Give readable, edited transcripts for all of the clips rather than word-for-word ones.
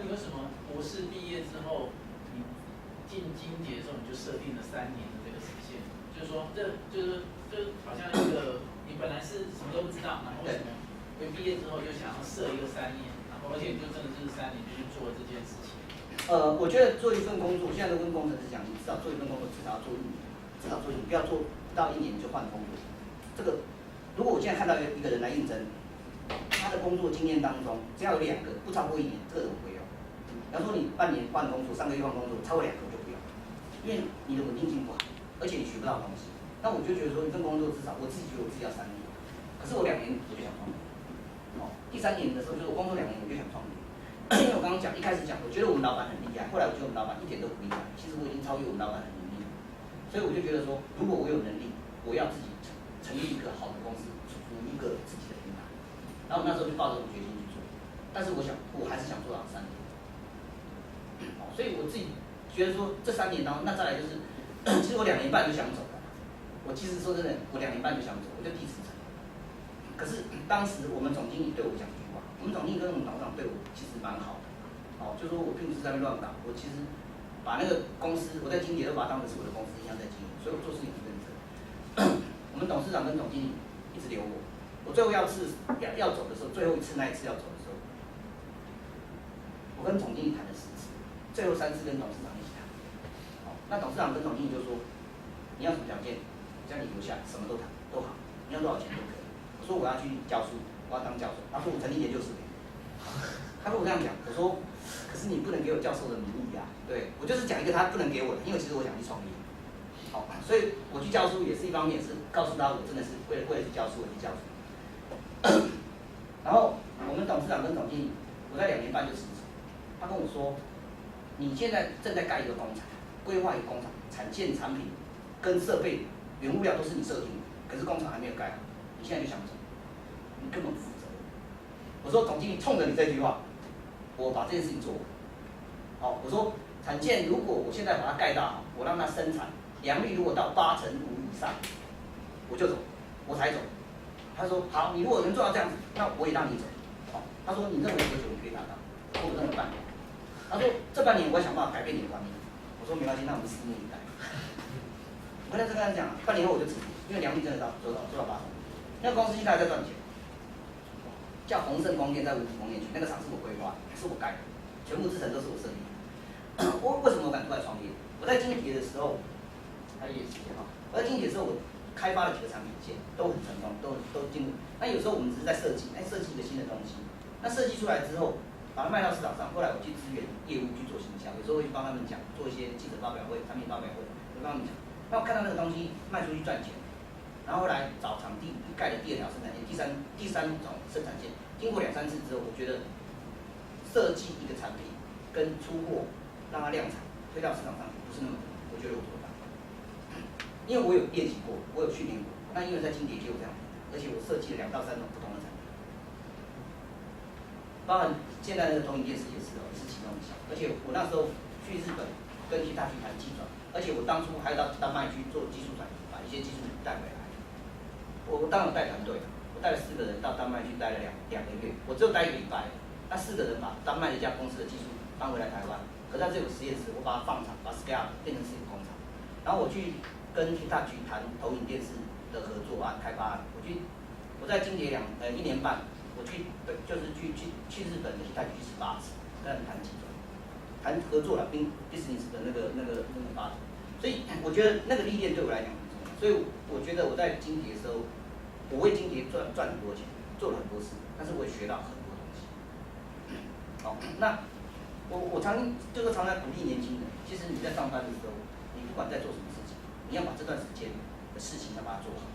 你为什么博士毕业之后，你进经节的时候你就设定了3年的这个时限？就是说，就是好像一个你本来是什么都不知道，然后为什么因为毕业之后就想要设一个3年，然后而且你就真的就是3年就去做这件事情。我觉得做一份工作，现在都跟工程师讲，你至少做一份工作至少要做1年，至少做1年，不要做不到1年就换工作。这个，如果我现在看到一个人来应征，他的工作经验当中只要有2个不超过1年，这个人我不会用。比方说你半年换工作，3个月换工作，超过2个我就不用，因为你的稳定性不好，而且你学不到东西。那我就觉得说一份工作至少我自己觉得我自己要3年，可是我2年我就想创业。第3年的时候就是我工作2年我就想创业。因为我刚刚讲，一开始讲，我觉得我们老板很厉害，后来我觉得我们老板一点都不厉害，其实我已经超越我们老板很努力，所以我就觉得说，如果我有能力，我要自己成立一个好的公司，组一个自己的品牌，然后我那时候就抱着我决心去做，但是我想，我还是想做到3年，所以我自己觉得说，这3年当中，那再来就是，其实我2年半就想走了，我其实说真的，我2年半就想走，我就递辞呈，可是当时我们总经理对我讲。我们总经理跟我们董事长对我其实蛮好的，就说我并不是在那边乱搞，我其实把那个公司，我在经理都把它当成是我的公司一样在经营，所以我做事情很认真。我们董事长跟总经理一直留我，我最后要走的时候，最后一次那一次要走的时候，我跟总经理谈了10次，最后3次跟董事长一起谈。那董事长跟总经理就说，你要什么条件，叫你留下，什么都谈都好，你要多少钱都可以。我说我要去教书。我要当教授，他说我成立研究室给你。他跟我这样讲，我说，可是你不能给我教授的名义啊。对，我就是讲一个他不能给我的，因为其实我想去创业。所以我去教书也是一方面，是告诉他我真的是为了去教书而去教书。然后我们董事长跟总经理，我在2年半就辞职。他跟我说，你现在正在盖一个工厂，规划一个工厂，产线、产品跟设备、原物料都是你设定的，可是工厂还没有盖好，你现在就想走。你根本不负责任。我说总经理冲着你这句话，我把这件事情做完。我说产线如果我现在把它盖大好，我让它生产，良率如果到85%以上，我就走，我才走。他说好，你如果能做到这样子，那我也让你走。他说你认为多久你可以达到？我认为半年。他说这半年我要想办法改变你的观念。我说没关系，那我们拭目以待。我跟他这样讲，半年后我就辞职，因为良率真的做到80%。那个公司现在还在赚钱。叫宏盛光电在五股工业区，那个厂是我规划，是我盖的，全部制程都是我设计的。为什么我敢出来创业？我在金蝶的时候，还有一点时间哈。我在金蝶的时候，我开发了几个产品线，都很成功，都进入。那有时候我们只是在设计，设计一个新的东西。那设计出来之后，把它卖到市场上，后来我去支援业务去做行销，有时候会帮他们讲，做一些记者发表会、产品发表会，会帮他们讲。那我看到那个东西卖出去赚钱。然后后来找场地盖了第2条生产线，第三种生产线，经过2、3次之后，我觉得设计一个产品跟出货让它量产推到市场上去不是那么难，我觉得我做得到，因为我有练习过，我有训练过。那因为在金蝶就有这样，而且我设计了2到3种不同的产品，包含现在的投影电视也是是其中一项。而且我那时候去日本跟其他去谈技转，而且我当初还到丹麦去做技术转移，把一些技术带回来。我当然带团队，我带了4个人到丹麦去待了两个月，我只有待1个礼拜。那4个人把丹麦的一家公司的技术搬回来台湾，可是它这有实验室，我把它放厂，把 scale 变成是一个工厂。然后我去跟 Hitachi 谈投影电视的合作案、开发案。我在金蝶1年半，我去就是去日本的 Hitachi 去18次，跟他们谈技术，谈合作了business 的那个发展。所以我觉得那个历练对我来讲。所以我觉得我在金蝶的时候，我为金蝶赚很多钱，做了很多事，但是我也学到很多东西。那我常常鼓励年轻人，其实你在上班的时候，你不管在做什么事情，你要把这段时间的事情要把它做好。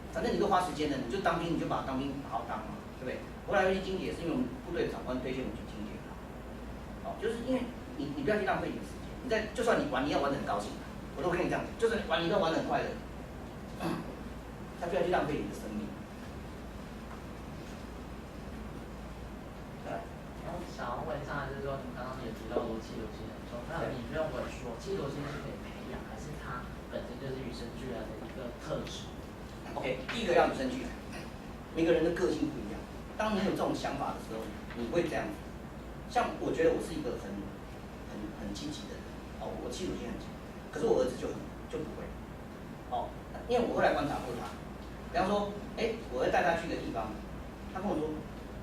反正你都花时间了，你就当兵，你就把当兵好好当嘛，对不对？后来去金蝶是因为我们部队长官推荐我去金蝶，就是因为你不要去浪费你的时间，就算你玩，你要玩得很高兴，我都跟你这样讲，就算你玩，你都玩得很快乐。他不要去浪费你的生命。然后想要问一下，就是说你刚刚也提到说气流性很重，那你认为说气流性是可以培养，还是它本身就是与生俱来的一个特质 ？OK， 第一个要与生俱来，每个人的个性不一样。当你有这种想法的时候，你会这样子。像我觉得我是一个很积极的人，哦，我企图心很强，可是我儿子就不会，哦，因为我后来观察过他，比方说，我会带他去一个地方，他跟我说，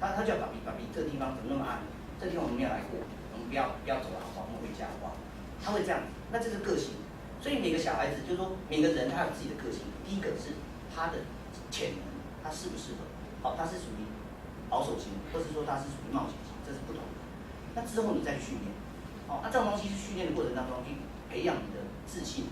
他叫爸比，这个地方怎么那么暗？这个地方我们没有来过，我们不要走了好不好？我们回家好不好？他会这样，那这是个性。所以每个小孩子就是说，每个人他有自己的个性。第一个是他的潜能，他适不适合？好，他是属于保守型，或是说他是属于冒险型，这是不同的。那之后你再去训练，好，那这种东西是训练的过程当中去培养你的自信，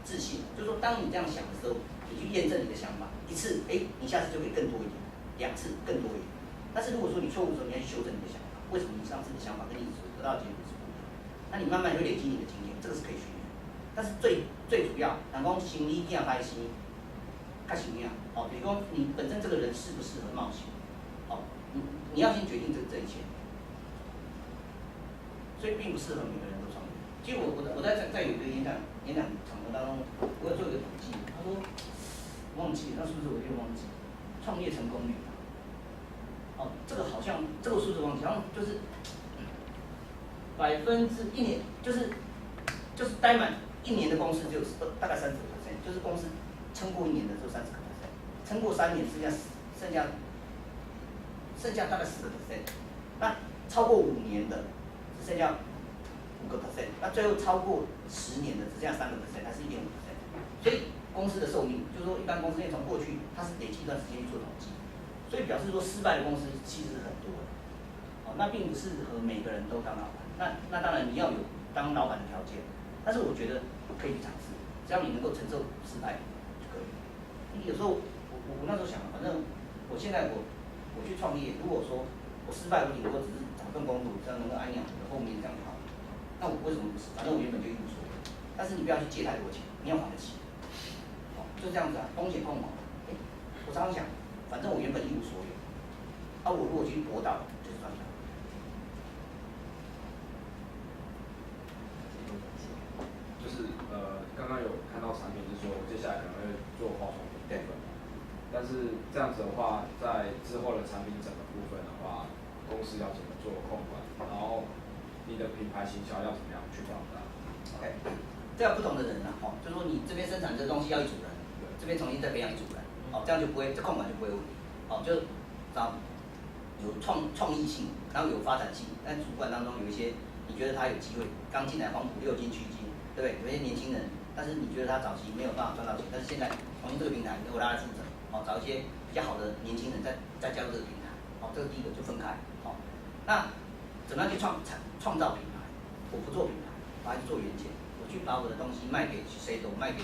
就是说当你这样想的时候，你去验证你的想法，一次，你下次就可以更多一点，两次更多一点。但是如果说你错误的时候，你要去修正你的想法，为什么你上次的想法跟你得到的结果是不一样？那你慢慢会累积你的经验，这个是可以训练。但是最主要，人讲心理一定要开心，较重要。哦，比如说你本身这个人适不适合冒险，哦，你要先决定这一切。所以并不适合每个人都创业。其实我在有一个演讲场合当中，我有做一个统计，他说忘记那是不是我有点忘记，创业成功率。哦，这个好像这个数字忘记，好像就是1%，就是待满1年的公司只有大概30%，就是公司撑过1年的只有30%，撑过3年剩下大概10%，那超过5年的只剩下5%，那最后超过10年的只剩下3%，还是1.5%。所以公司的寿命，就是说一般公司从过去它是累积一段时间去做统计，所以表示说失败的公司其实很多的。哦，那并不适合每个人都当老板。那当然你要有当老板的条件。但是我觉得可以去尝试，只要你能够承受失败就可以。有时候我那时候想，反正我现在我去创业，如果说我失败，我顶多只是找份工作，这样能够安养我的后面这样就好。那我为什么不是？反正我原本就一无所有。但是你不要去借太多钱，你要还得起。哦，就这样子啊，风险控嘛。我常常想，反正我原本一无所有，我如果去搏到，就是赚到。就是刚刚有看到产品是说，我接下来可能会做化妆品部分，但是这样子的话，在之后的产品整个部分的话，公司要怎么做控管，然后你的品牌行销要怎么样去表达 ？OK， 这样不同的人啊，就是说你这边生产这东西要一组人，这边重新再培养一组人，这样就不会，这控管就不会有问题，就找有创意性，然后有发展性，但主管当中有一些你觉得他有机会，刚进来黄埔6金取经。对不对？有些年轻人，但是你觉得他早期没有办法赚到钱，但是现在重新这个平台由我来负责，找一些比较好的年轻人再加入这个平台，这个第一个就分开，那怎么样去创造品牌？我不做品牌，我还是做元件，我去把我的东西卖给谁都卖给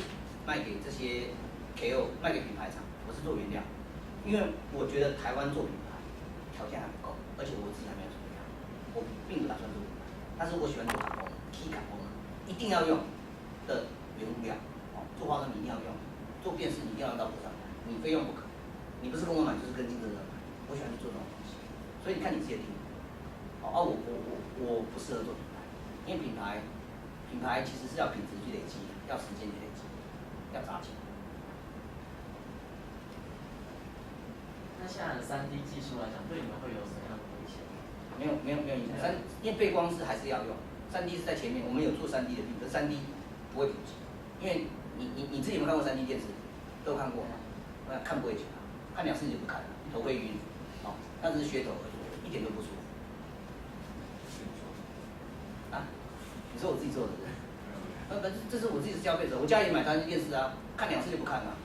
这些 KO， 卖给品牌厂，我是做原料，因为我觉得台湾做品牌条件还不够，而且我自己还没有什么料，我并不打算做品牌，但是我喜欢做卡工，key 卡工。一定要用的原物料，做化妆品一定要用，做辨识一定要用到我上来，你非用不可。你不是跟我买，就是跟竞争者买。我喜欢去做这种东西，所以你看你自己的定义。我不适合做品牌，因为品牌其实是要品质去累积，要时间去累积，要砸钱。那现在的3D 技术来讲，对你们会有什么样的危险？没有影响，因为背光是还是要用。3D 是在前面，我们有做3D 的病，可是3D 不会普及，因为你自己有没有看过3D 电视？都有看过，看不会久，看2次就不看了，头会晕，那只是噱头而已，一点都不舒服。你说我自己做的人？这是我自己是消费者，我家也买3D 电视啊，看2次就不看了，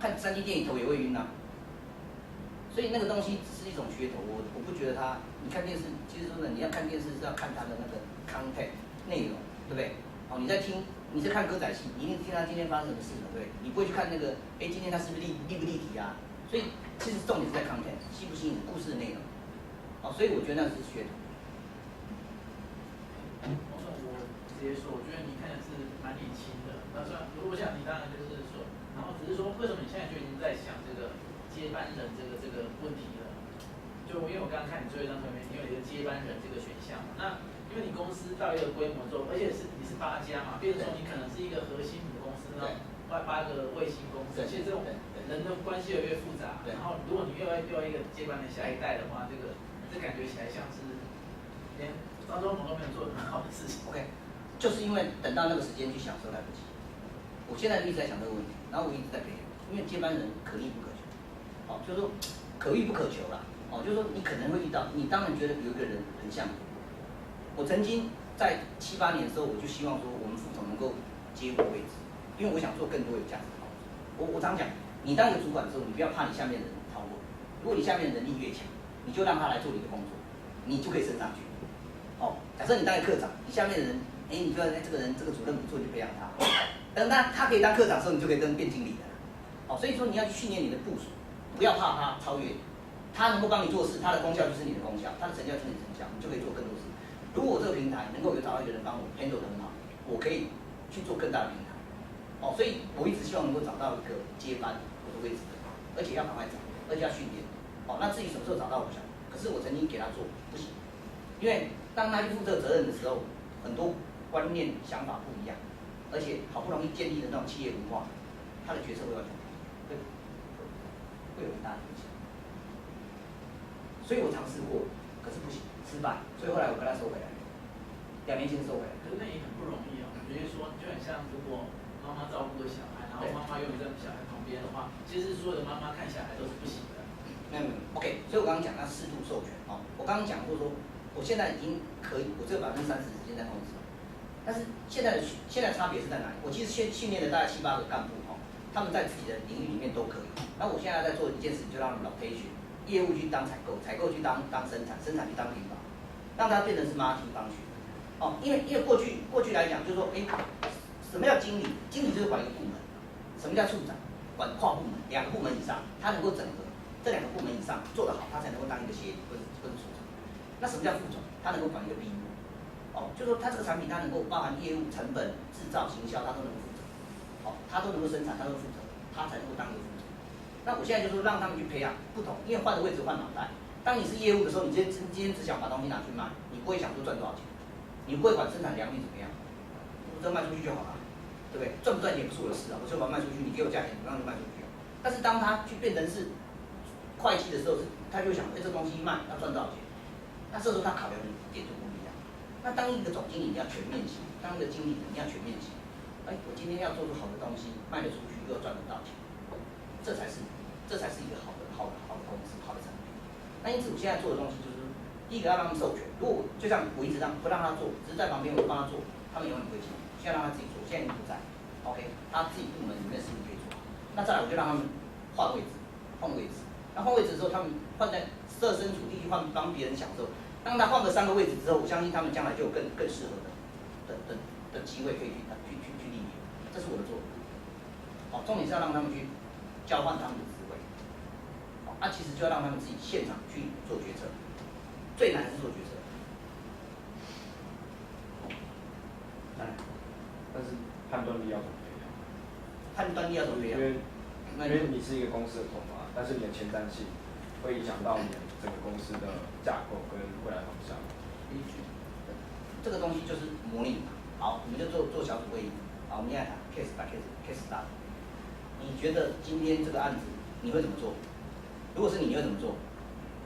看3D 电影头也会晕啊。所以那个东西只是一种噱头，我不觉得它。你看电视，其实说呢，你要看电视是要看它的那个 content 内容，对不对？你在看歌仔戏，你一定听他今天发生什么事了，对不对？你不会去看那个，今天他是不是立不立体啊？所以其实重点是在 content， 吸不吸引故事的内容。所以我觉得那是噱头。我直接说，我觉得你看的是蛮理清的。那算，如果想你当然就是说，然后只是说，为什么你现在就已经在想这个接班人这个问题了？就因为我刚刚看你最后一张图片，你有一个接班人这个选项嘛。那因为你公司到一个规模之后，而且你是8家嘛，变成说你可能是一个核心母公司，然后8个卫星公司，而且这种人的关系越复杂。然后如果你又要一个接班的下一代的话，这感觉起来像是到时候我们都没有做很好的事情。OK， 就是因为等到那个时间去享受来不及。我现在一直在想这个问题，然后我一直在培养，因为接班人可遇不可求，哦，就是说可遇不可求啦，哦，就是说你可能会遇到，你当然觉得有一个人很像你。我曾经在7、8年的时候，我就希望说我们副总能够接我位置，因为我想做更多有价值的工作。我常讲，你当一个主管的时候，你不要怕你下面的人超过，如果你下面的能力越强，你就让他来做你的工作，你就可以升上去。哦，假设你当一个科长，你下面的人，你觉得这个人这个主任不错，就培养他。等他可以当科长的时候，你就可以变经理的。哦，所以说你要去训练你的部属，不要怕他超越你，他能够帮你做事，他的功效就是你的功效，他的成效就是你的成效，你就可以做更多事。如果我这个平台能够有找到一个人帮我 handle 得很好，我可以去做更大的平台。哦，所以我一直希望能够找到一个接班我的位置的，而且要赶快找，而且要训练。哦，那至于什么时候找到，我不晓得。可是我曾经给他做，不行，因为当他去负这个责任的时候，很多观念想法不一样，而且好不容易建立的那种企业文化，他的决策会完全会有很大的影响。所以我尝试过，可是不行，失败，所以后来我跟他收回来，2年前收回来。可是那也很不容易哦，比如说就很像如果妈妈照顾个小孩，然后妈妈永远在小孩旁边的话，其实所有的妈妈看小孩都是不行的。没有 ，OK， 所以我刚刚讲要适度授权哦。我刚刚讲过说，我现在已经可以，我只有30%时间在公司，但是现在差别是在哪里？我其实训练了大概7、8个干部哦，他们在自己的领域里面都可以。那我现在在做一件事，就让他们老培训，业务去当采购，采购去当生产，生产去当品保，让它变成是 multi function。哦，因为过去来讲，就是说，什么叫经理？经理就是管一个部门。什么叫处长？管跨部门，2个部门以上，他能够整合这2个部门以上做得好，他才能够当一个协理或者处长。那什么叫副总？他能够管一个 BU。哦，就是说他这个产品他能够包含业务、成本、制造、行销，他都能够负责。哦，他都能够生产，他都负责，他才能够当一个副总。那我现在就是让他们去培养不同，因为换的位置换脑袋。当你是业务的时候，你今天只想把东西拿去卖，你不会想说赚多少钱，你不会管生产良率怎么样，我只要卖出去就好了，对不对？赚不赚钱也不是我的事啊，我就把它卖出去，你给我价钱，我让你卖出去。但是当他去变成是会计的时候，他就想，这东西卖要赚多少钱？那这时候他考量的点就不一样。那当一个总经理你要全面性，当一个经理你要全面性。我今天要做出好的东西，卖得出去又赚得到钱，这才是一个好的公司，好的产品。那因此我现在做的东西就是，第一个要让他们授权。如果就像我一直不让他做，只是在旁边我帮他做，他们永远不会进。现在让他自己做，现在已经不在 ，OK， 他自己部门里面的事情可以做。那再来我就让他们换位置。那换位置之后，他们换在设身处地去帮别人享受。当他换个3个位置之后，我相信他们将来就有更适合的机会可以去历练。这是我的做法。好，重点是要让他们去交换他们的职位。好，其实就要让他们自己现场去做决策。最难的是做决策。当然，但是判断力要怎么培养？判断力要怎么培养？因为你是一个公司的头嘛，但是你的前瞻性会影响到你整个公司的架构跟未来方向。这个东西就是模拟嘛。好，我们就做小组会议。好，我们现在谈 case by case start。你觉得今天这个案子你会怎么做？如果是你会怎么做？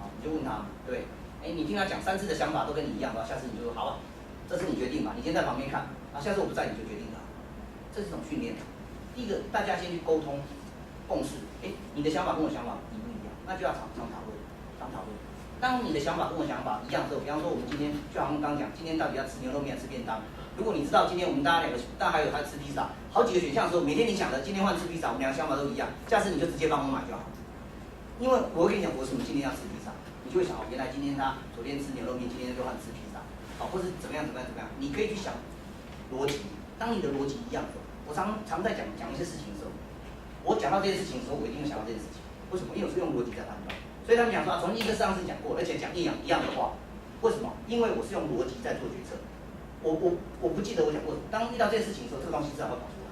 好，你就问他，对不对？你听他讲3次的想法都跟你一样的话，下次你就说好啊，这是你决定嘛，你先在旁边看，下次我不在你就决定了。这是一种训练。第一个，大家先去沟通共识。你的想法跟我想法一不一样，那就要常讨论。当你的想法跟我想法一样的时候，比方说我们今天就好像刚刚讲，今天到底要吃牛肉面还是吃便当？如果你知道今天我们大家2个，但还有他吃披萨，好几个选项的时候，每天你想的今天换吃披萨，我们2个想法都一样，下次你就直接帮我买就好。因为我会跟你讲，我什么今天要吃披萨，你就会想，原来今天他昨天吃牛肉面，今天就换吃披萨，好，或是怎么样，你可以去想逻辑。当你的逻辑一样的时候，我常在讲一些事情的时候，我讲到这件事情的时候，我一定会想到这件事情。为什么？因为我是用逻辑在判断。所以他们讲说，从一个上次讲过，而且讲一样的话，为什么？因为我是用逻辑在做决策。我不记得我讲过什么。当遇到这件事情的时候，这个东西自然会跑出来。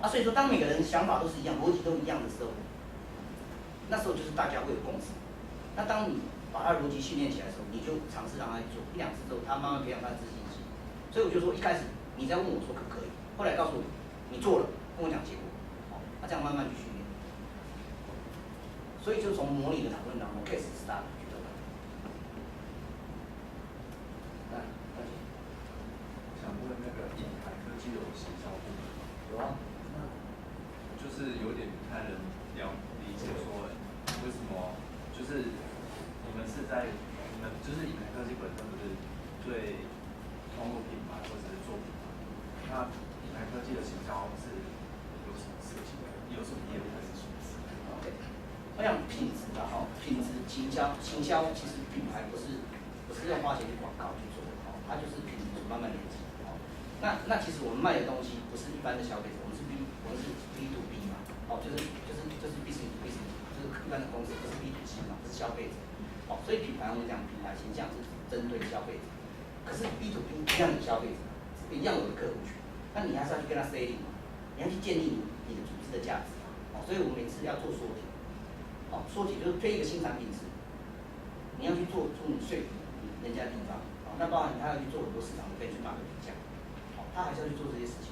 所以说当每个人想法都是一样，逻辑都一样的时候，那时候就是大家会有共识。那当你把他的逻辑训练起来的时候，你就尝试让他去做1、2次之后，他慢慢培养他的自信心。所以我就说，一开始你在问我说可不可以，后来告诉我你做了，跟我讲结果，这样慢慢去训练。所以就从模拟的讨论当中 ，case start 去得到。有啊，就是有点不太能理解说为什么就是你们就是以台科技本身不是对通过品牌或者是做品牌，那以台科技的行销是有什么事情，有什么业务还是什么事？对，我想品质的哈，品质行销其实品牌不是用花钱去广告去做的，它就是品质慢慢累积。那其实我们卖的东西不是一般的消费者，我们是 B to B 嘛，就是 business to business， 就是一般的公司，不是 B to C 嘛，不是消费者。所以品牌我们讲品牌形象是针对消费者，可是 B to B 一样有消费者，一样有的客户群，那你还是要去跟他 selling 嘛，你要去建立你的组织的价值。所以我们每次要做缩体，缩体就是推一个新产品时，你要去做出你说服人家的地方，那包含他要去做很多市场的benchmark的比价。他还是要去做这些事情，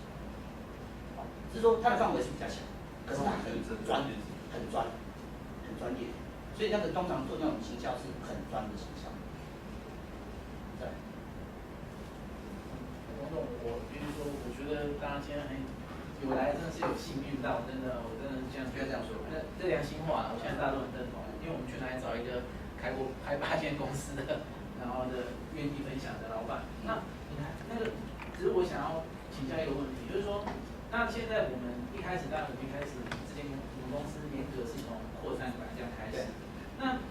是说他的范围是比较小，可是他很专业，所以那个通常做那种行销是很专的行销。对。王总，我比如说，我觉得大家今天有来真的是有幸运到，我真的是这样觉得这样说。那这良心话，我相信大家都很认同，因为我们去哪里找一个开8间公司的，然后愿意分享的老板。那你看那个。只是我想要请教一个问题，就是说，那现在我们一开始我们公司严格是从扩散管这样开始。那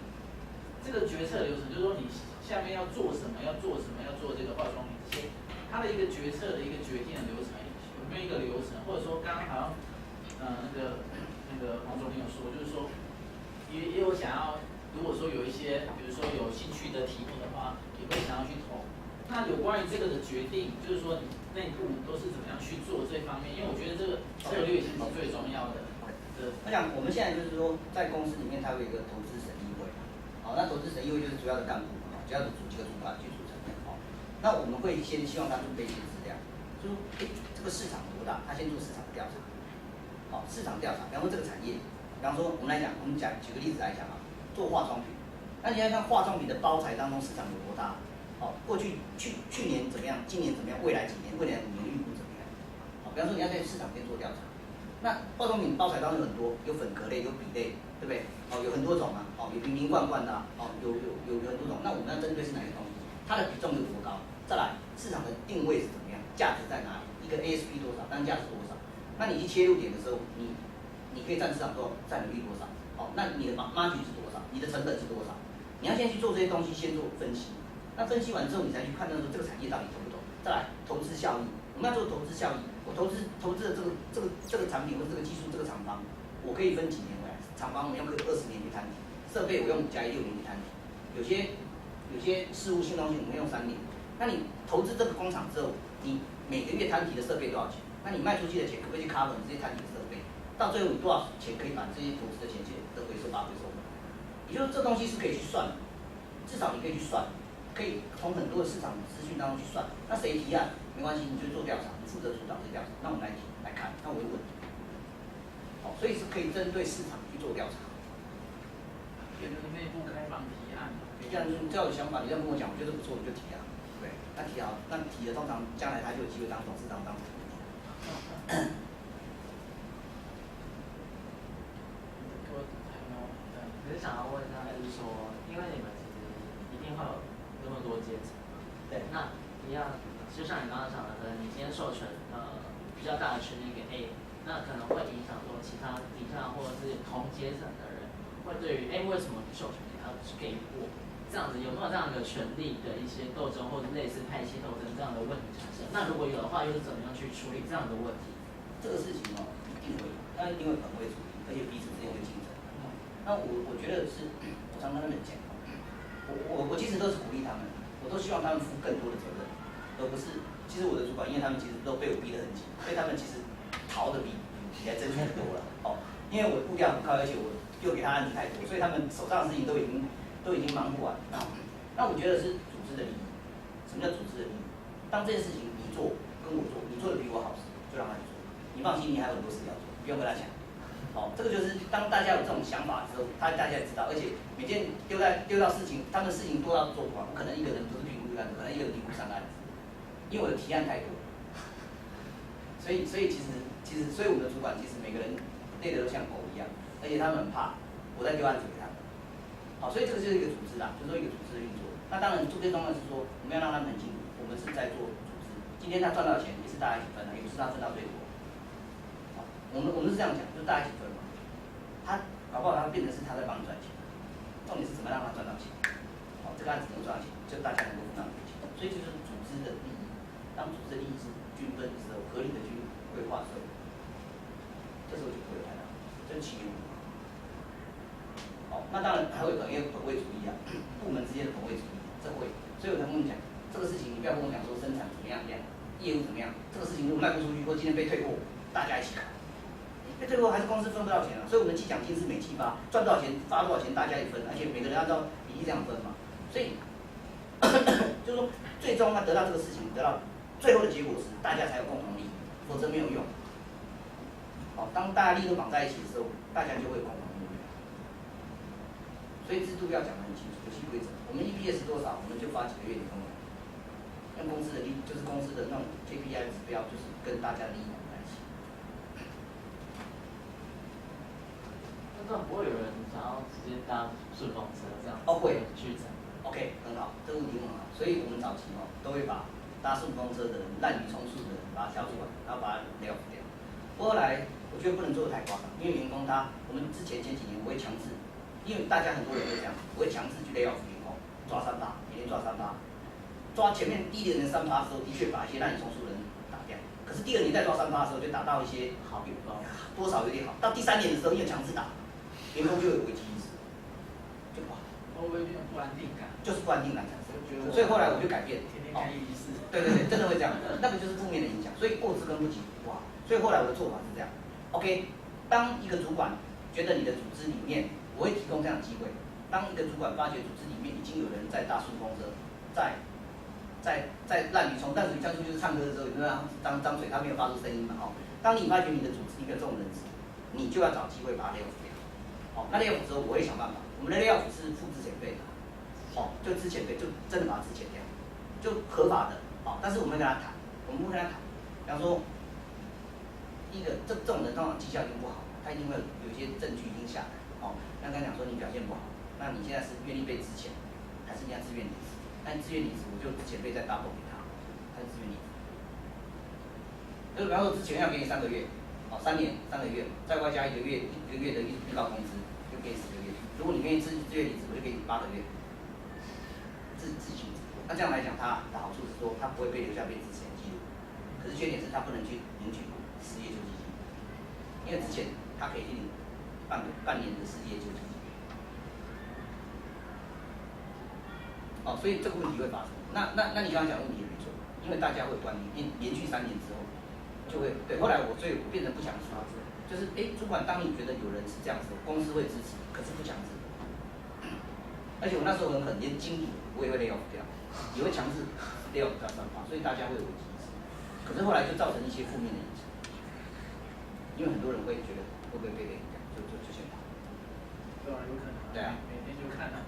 这个决策流程，就是说你下面要做什么，要做这个化妆品这些，它的一个决策的一个决定的流程，有没有一个流程？或者说刚刚好像那个黄总你有说，就是说也有想要，如果说有一些比如说有兴趣的题目的话，也会想要去投。那有关于这个的决定，就是说你内部都是怎么样去做这方面？因为我觉得这个策略其实是最重要的。我想我们现在就是说，在公司里面它有一个投资审议会，那投资审议会就是主要的干部，主要的几个主管去组成的。那我们会先希望他准备一些资料，就说这个市场多大，他先做市场调查。市场调查，比方说这个产业，比方说我们举个例子来讲做化妆品，那你要看化妆品的包材当中市场有多大？过去年怎么样？今年怎么样？未来几年？未来5年预估怎么样？比方说你要在市场边做调查，那化妆品包材当中有很多，有粉壳类，有笔类，对不对？有很多种有瓶瓶罐罐的有很多种。那我们要针对是哪些东西？它的比重有多高？再来，市场的定位是怎么样？价值在哪里？一个 ASP 多少？单价是多少？那你去切入点的时候，你可以占市场多少？占有率多少？那你的margin是多少？你的成本是多少？你要先去做这些东西，先做分析。那分析完之后，你才去判断说这个产业到底投不投。再来，投资效益，我们要做投资效益。我投资的这个产品或者这个技术这个厂房，我可以分几年回来。厂房我们用20年去摊底，设备我用5+1 6年去摊底。有些事物性东西我们用3年。那你投资这个工厂之后，你每个月摊底的设备多少钱？那你卖出去的钱可不可以去 cover 你这些摊底的设备？到最后你多少钱可以把这些投资的钱的回收回收？也就是这东西是可以去算的，至少你可以去算。可以从很多的市场资讯当中去算，那谁提案没关系，你就做调查，你负责主导这调查，那我们来看，那我有问题。所以是可以针对市场去做调查。就是内部开放提案。这样你只要有想法，你这样跟我讲，我觉得不错，我就提啊。对，那提好，那提了通常将来他就有机会当董事长当主席。可是想要问一下，就是说，因为你们其实一定会有那么多阶层，对，那一样，就像你刚刚讲的，可能你今天授权比较大的权利给 A， 那可能会影响说其他底下或者是同阶层的人，会对于为什么你授权给他给我这样子，有没有这样的权利的一些斗争或者类似派系斗争这样的问题产生？那如果有的话，又是怎么样去处理这样的问题？这个事情一定会有，它一定会本位处理，而且彼此之间会竞争。那我觉得是，我常常跟他们讲，我其实都是鼓励他们，我都希望他们负更多的责任，而不是，其实我的主管，因为他们其实都被我逼得很紧，所以他们其实逃得比来争取的多了。因为我步调很快，而且我又给他案子太多，所以他们手上的事情都已经忙不完。那我觉得是组织的利益。什么叫组织的利益？当这件事情你做跟我做，你做的比我好时，就让他去做。你放心，你还有很多事要做，不用跟他抢。这个就是当大家有这种想法之后，大家也知道，而且每天丢到事情，他们事情都要做完，我可能一个人不是评估一个案子，可能一个人评估3个案子，因为我的提案太多。所以其其实，所以我们的主管其实每个人累得都像狗一样，而且他们很怕我在丢案子给他们。好，所以这个就是一个组织啦，就是说一个组织的运作。那当然，最重要的是说，我们要让他们很清楚，我们是在做组织。今天他赚到钱也是大家一起分的，也不是他分到最多。好，我们是这样讲，就是大家一起分嘛。他搞不好他变成是他在帮你赚钱，重点是怎么让他赚到钱。好，这个案子能赚到钱，就大家能够分到这个钱。所以就是组织的利益，当组织的利益是均分的时候，合理的去规划的时候，这时候就不会有太大，这是其一。好，那当然还会可能因为本位主义啊，部门之间的本位主义，这会。所以我才跟你讲，这个事情你不要跟我讲说生产怎么样，业务怎么样，这个事情如果卖不出去，或今天被退货，大家一起扛。被退货还是公司分不到钱啊，所以我们的季奖金是每季发，赚多少钱发多少钱，大家一分，而且每个人按照比例这样分嘛。所以就是说，最终他得到这个事情，得到最后的结果是大家才有共同利益，否则没有用。好，当大家利益都绑在一起的时候，大家就会有共同目标。所以制度要讲得很清楚，游戏规则。我们 EPS 多少，我们就发几个月年终奖。跟公司的利，就是公司的那种 KPI 指标，就是跟大家利益绑在一起。那不会有人想要直接搭顺风车这样？哦，会去整。OK， 很好，这个问题很好。所以我们早期都会把搭顺风车的人、滥竽充数的人把他挑出来，然后把他 lay off 掉。后来我觉得不能做得太夸张，因为员工我们之前前几年我会强制，因为大家很多人会这样，我会强制去 lay off 员工，抓3%，每天抓3%，抓前面第一年3%的时候，的确把一些滥竽充数的人打掉。可是第2年再抓3%的时候，就打到一些好员工，多少有点好。到第3年的时候，因为强制打，员工就有危机意识，就不好。会不会变成不安定感？就是不安定感产生。所以后来我就改变，天天看114。对对对，真的会这样，那个就是负面的影响。所以过之跟不及不好。所以后来我的做法是这样 ，OK， 当一个主管觉得你的组织里面，我会提供这样的机会。当一个主管发觉组织里面已经有人在搭顺风车，在滥竽充，但是你当初就是唱歌的时候，有没有张嘴，他没有发出声音嘛？哦，当你发觉你的组织里面有这种人士，你就要找机会把他 lay off 掉。好，那 lay off 之后，我会想办法。我们的 lay off 是付之前费的，哦，就之前费，就真的把它之前掉，就合法的。好，但是我们跟他谈，我们不跟他谈，比方说，第一个这种人通常绩效已经不好，他一定会有一些证据已经下来，哦，那跟他讲说你表现不好，那你现在是愿意被资遣，还是你要自愿离职？那你自愿离职，我就之前费再 double 给他，他是自愿离职。就是比方说之前要给你3个月，哦，3年3个月，再外加1个月的预告工资，就给你10个月。如果你愿意自愿离职，我就给你8个月，自行。那这样来讲，它的好处是说，它不会被留下被之前记录。可是缺点是它不能去领取失业救济金，因为之前它可以去领半年的失业救济金。哦，所以这个问题会发生。那你刚刚讲的问题也没错，因为大家会观念，因为连续3年之后，就会对。后来我变成不强制，就是主管当你觉得有人是这样子，公司会支持，可是不强制。而且我那时候很狠，连经理我也会 lay off 掉，也会强制 lay off 掉3%，所以大家会有危机意识。可是后来就造成一些负面的影响，因为很多人会觉得会不会被 lay off 掉，就先跑。对啊，有可能。对啊。每天就看啊。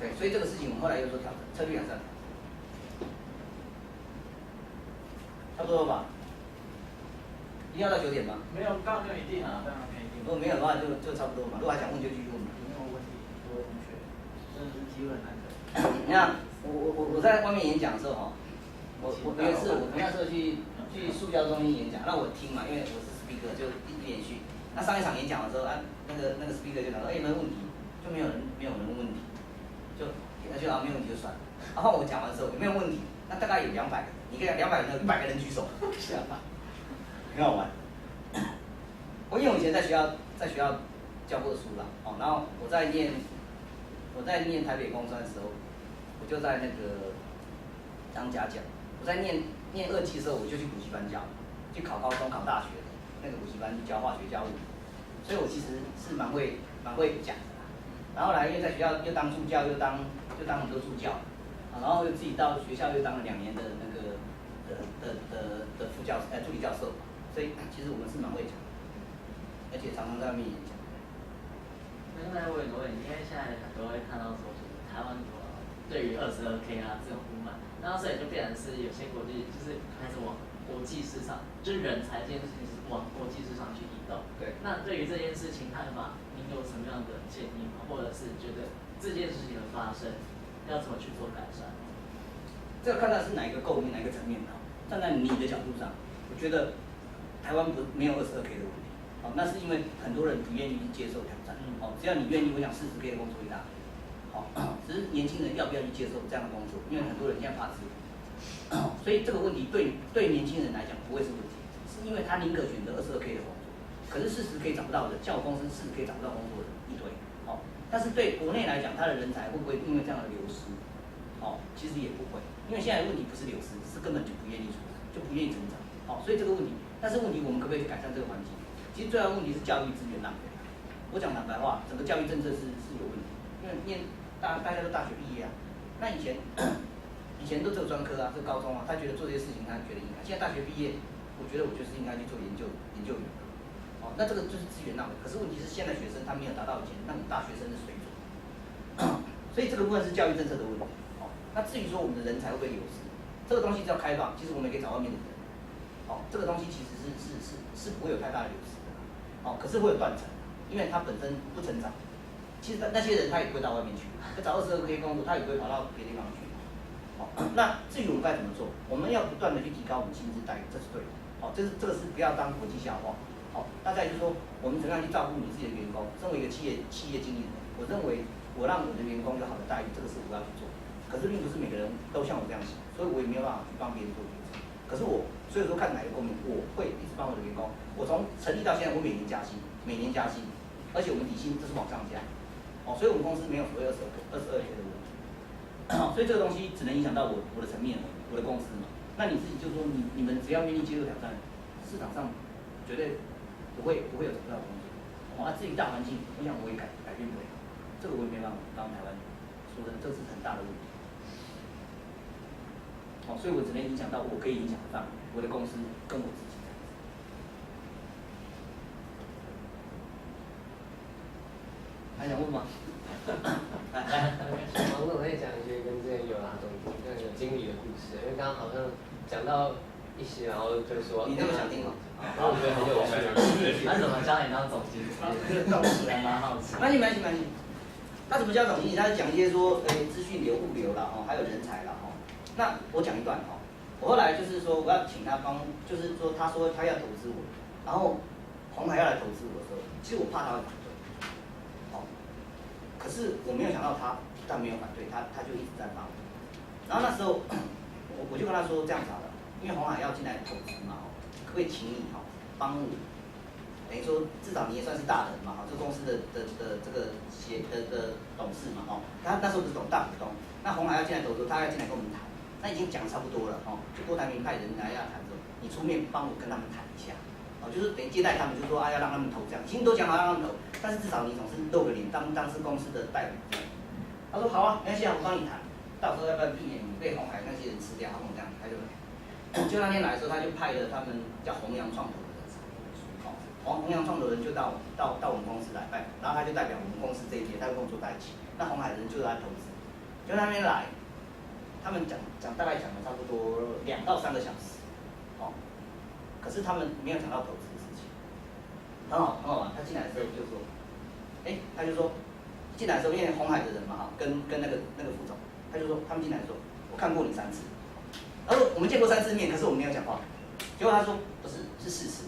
对，所以这个事情我们后来又做调整，策略改善。差不多了吧？一定要到9点吗？没有，当然没有一定啊，当然没有一定。如果没有的话就差不多嘛。如果还想问就继续问嘛。没有问题，各位同学，真的是机会很难得。你看，我在外面演讲的时候哈，我有一次我那时候去塑胶中心演讲，那我听嘛，因为我是 speaker 就一连续。那上一场演讲的时候，那个 speaker 就讲说，没问题，就没有人问问题，就没有问题就算了。然后我讲完的时候有没有问题？那大概有200个，你看200个，100个人举手，是啊，很好玩。因为我以前在学校教过书啦，哦，然后我在念台北工专的时候，我就在那个当家教。我在念2技的时候，我就去补习班教，去考高中、考大学的那个补习班去教化学、教物理，所以我其实是蛮会讲的啦。然后来因为在学校又当助教，又当很多助教，然后又自己到学校又当了2年的那个的助理教授，所以其实我们是蛮会讲的，而且常常在外面演讲。那我有个问题，因为现在很多会看到说，就是台湾对于22K 啊这种不满，然后所以就变成是有些国际就是开始往国际市场，就是人才这件事情是往国际市场去移动。对。那对于这件事情，看法您有什么样的建议吗？或者是觉得这件事情的发生要怎么去做改善？这个看到是哪一个构面、哪一个层面的。站在你的角度上，我觉得台湾没有22K 的问题。好，那是因为很多人不愿意去接受挑战。好，只要你愿意，我想40K 的工作一大堆。好，只是年轻人要不要去接受这样的工作？因为很多人现在怕自由。所以这个问题对年轻人来讲不会是问题，是因为他宁可选择22K 的工作，可是40K 找不到的，像我公司40K 找不到工作的一堆。好，但是对国内来讲，他的人才会不会因为这样的流失？好，其实也不会，因为现在的问题不是流失，是根本就不愿意出，就不愿意成长。好，所以这个问题，但是问题我们可不可以去改善这个环境？其实最大的问题是教育资源浪费。我讲坦白话，整个教育政策是有问题，因为大家都大学毕业啊，那以前都只有专科啊，是高中啊，他觉得做这些事情他觉得应该。现在大学毕业，我觉得我就是应该去做研究员。好，那这个就是资源浪费。可是问题是现在学生他没有达到以前那种大学生的水准，所以这个部分是教育政策的问题。好，那至于说我们的人才会不会流失，这个东西是要开放，其实我们也可以找外面的人。好，这个东西其实是不会有太大的流失的。好，可是会有断层，因为它本身不成长。其实那些人他也不会到外面去，他找22K工作，他也不会跑到别的地方去。好，那至于我们该怎么做，我们要不断的去提高我们薪资待遇，这是对的。好，这个是不要当国际笑话。好，大概就是说，我们怎么样去照顾你自己的员工？身为一个企业经理人，我认为我让我的员工有好的待遇，这个是我要去做。可是并不是每个人都像我这样想，所以我也没有办法去帮别人做决策。可是所以说看哪个公民，我会一直帮我的员工。我从成立到现在，我每年加薪，而且我们底薪这是往上加。哦，所以我们公司没有所谓22K的问题。所以这个东西只能影响到我的层面，我的公司嘛。那你自己就说你们只要愿意接受挑战，市场上绝对不会有找不到的工作。哦，至于大环境，我想我也改变不了，这个我也没办法帮台湾说真的，这是很大的问题。哦，所以我只能影响到我可以影响的范围，我的公司跟我自己。还想问吗？来，我可以讲一些跟之前有那个经理的故事，因为刚刚好像讲到一些，然后就说你那么想听吗？然后我觉得很有趣。他怎么教你当总经理？这个倒是还蛮好奇。蛮行。他怎么教总经理？他是讲一些说，资讯流、物流啦，还有人才啦，那我讲一段我后来就是说，我要请他帮，就是说他说他要投资我，然后鸿海要来投资我的时候，其实我怕他会反对。可是我没有想到他不但没有反对，他就一直在帮我。然后那时候我就跟他说这样子好了，因为鸿海要进来投资嘛，可不可以请你帮我？等于说至少你也算是大人嘛，这公司的这个董事嘛，他那时候不是大股东，那鸿海要进来投资，他要进来跟我们谈，那已经讲差不多了就郭台铭派人来要谈的时候，你出面帮我跟他们谈一下。就是等于接待他们，就说要让他们投这样，已经都讲好要让他们投，但是至少你总是露个脸，当是公司的代表这样。他说好啊，没关系啊，我帮你谈，到时候要不要避免你被鸿海那些人吃掉？他跟我这样，他就那天来的时候，他就派了他们叫弘扬创投的人，弘扬创投的人就到我们公司来拜访，然后他就代表我们公司这一边，他就跟我坐在一起。那鸿海的人就来投资，就那边来，他们大概讲了差不多2到3个小时，可是他们没有讲到投资的事情，很好玩。他进来的时候就说，他就说，进来的时候因为鸿海的人嘛跟那个副总，他就说他们进来说，我看过你3次，他说我们见过3次面，可是我们没有讲话。结果他说不是，是4次，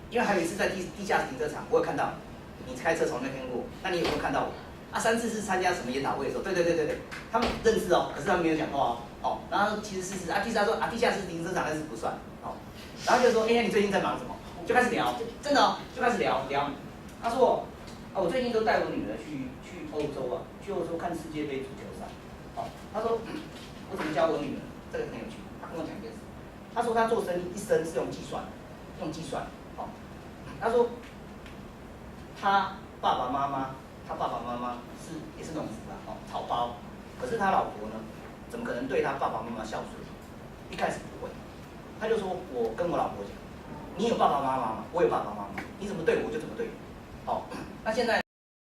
因为还有一次在地下停车场，我有看到你开车从那边过，那你有没有看到我？3次是参加什么研讨会的时候？对，他们认识可是他们没有讲话然后其实4次第3说地下室停车场那是不算然后就说，你最近在忙什么？就开始聊，真的就开始聊。他说，我最近都带我女儿去欧洲去欧洲看世界杯足球赛。他说，我怎么教我女儿？这个很有趣。他跟我讲一件事，他说他做生意一生是用计算。他说，他爸爸妈妈也是农夫草包，可是他老婆呢，怎么可能对他爸爸妈妈孝顺？一开始不会。他就说，我跟我老婆讲，你有爸爸妈妈吗？我有爸爸妈妈，你怎么对我就怎么对你。那现在